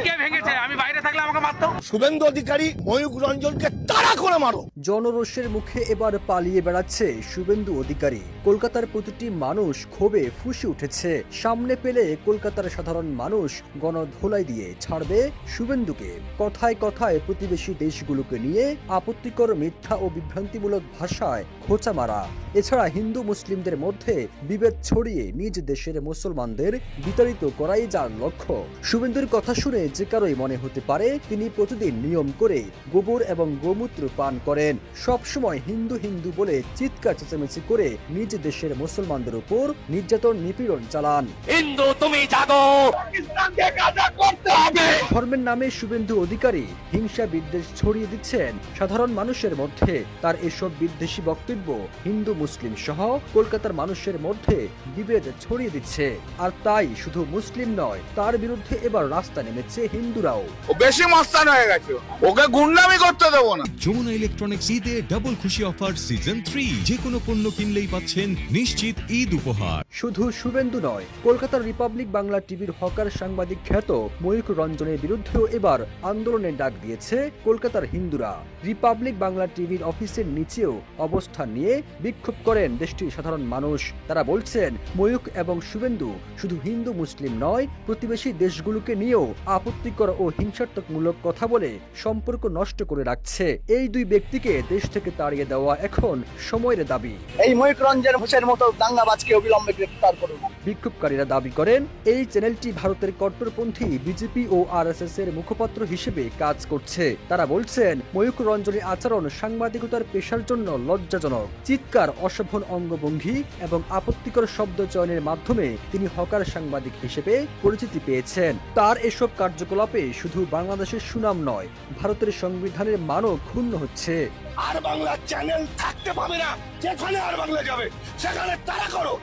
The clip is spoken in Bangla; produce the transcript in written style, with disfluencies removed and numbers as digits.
কে ভেঙেছে? আমি বাইরে থাকলে আমাকে মারতো। শুভেন্দু অধিকারী ময়ূক রঞ্জনকে তাড়া করে মারো। জনরোষের মুখে এবার পালিয়ে বেড়াচ্ছে শুভেন্দু অধিকারী। কলকাতার প্রতিটি মানুষ ক্ষোভে ফুঁসে উঠেছে। সামনে পেলে কলকাতার সাধারণ মানুষ গণধোলাই দিয়ে ছাড়বে শুভেন্দুকে। কথায় কথায় প্রতিবেশী দেশগুলোকে নিয়ে আপত্তিকর মিথ্যা ও বিভ্রান্তিমূলক ভাষায় খোঁচা মারা, এছাড়া হিন্দু মুসলিমদের মধ্যে বিভেদ ছড়িয়ে নিজ দেশের মুসলমানদের বিতাড়িত করাই যার লক্ষ্য। শুভেন্দুর কথা শুনে যে কারোই মনে হতে পারে তিনি প্রতিদিন নিয়ম করে গোবর এবং গোমূত্র পান করেন, সবসময় হিন্দু হিন্দু বলে চিৎকার চেঁচামেচি করে নিজ দেশের মুসলমানদের উপর নির্যাতন নিপীড়ন চালান। হিন্দু তুমি জাগো, পাকিস্তানকে গাজা করতে হবে। ধর্মের নামে শুভেন্দু অধিকারী হিংসা বিদ্বেষ ছড়িয়ে দিচ্ছেন সাধারণ মানুষের মধ্যে। তার এসব বিদ্বেষী বক্তব্য হিন্দু মুসলিম সহ কলকাতার মানুষের মধ্যে বিভেদ ছড়িয়ে দিচ্ছে। আর তাই শুধু মুসলিম নয়, তার বিরুদ্ধে এবার রাস্তা নেমেছে হিন্দুরাও। ও বেশি মস্তান হয়ে গেছে, ওকে গুন্ডামি করতে দেবো না। যমুনা ইলেকট্রনিক্স ঈদে ডাবল খুশি অফার সিজন 3, যে কোনো পণ্য কিনলেই পাচ্ছেন নিশ্চিত ঈদ উপহার। শুধু শুভেন্দু নয়, কলকাতার রিপাবলিক বাংলা টিভির হকার সাংবাদিক খ্যাত ময়ূক রঞ্জনের বিরুদ্ধেও এবার আন্দোলনের ডাক দিয়েছে কলকাতার হিন্দুরা। রিপাবলিক বাংলা টিভির অফিসের নিচেও অবস্থান নিয়ে বিক্ষোভ করেন দেশটির সাধারণ মানুষ। তারা বলছেন, ময়ূক এবং শুভেন্দু শুধু হিন্দু মুসলিম নয়, প্রতিবেশী দেশগুলোকে নিয়েও আপত্তিকর ও হিংসাত্মকমূলক কথা বলে সম্পর্ক নষ্ট করে রাখছে। এই দুই ব্যক্তিকে দেশ থেকে তাড়িয়ে দেওয়া এখন সময়ের দাবি। এই ময়ূক রঞ্জন হোসেনের মতো দাঙ্গাবাজকে অবিলম্বে গ্রেফতার করুন। বিক্ষোভকারীরা দাবি করেন, এই চ্যানেলটি ভারতের কট্টরপন্থী বিজেপি ও আরএসএস এর মুখপাত্র হিসেবে কাজ করছে। তারা বলছেন, ময়ূক রঞ্জনের আচরণ সাংবাদিকতার পেশার জন্য লজ্জাজনক। চিৎকার, অশোভন অঙ্গভঙ্গি এবং আপত্তিকর শব্দ চয়নের মাধ্যমে তিনি হকার সাংবাদিক হিসেবে পরিচিতি পেয়েছেন। তার এসব কার্যকলাপে শুধু বাংলাদেশের সুনাম নয়, ভারতের সংবিধানের মানও ক্ষুণ্ণ হচ্ছে। আর বাংলা চ্যানেল থাকতে পাবে না। যেখানে আর বাংলা যাবে সেখানে তারা করো।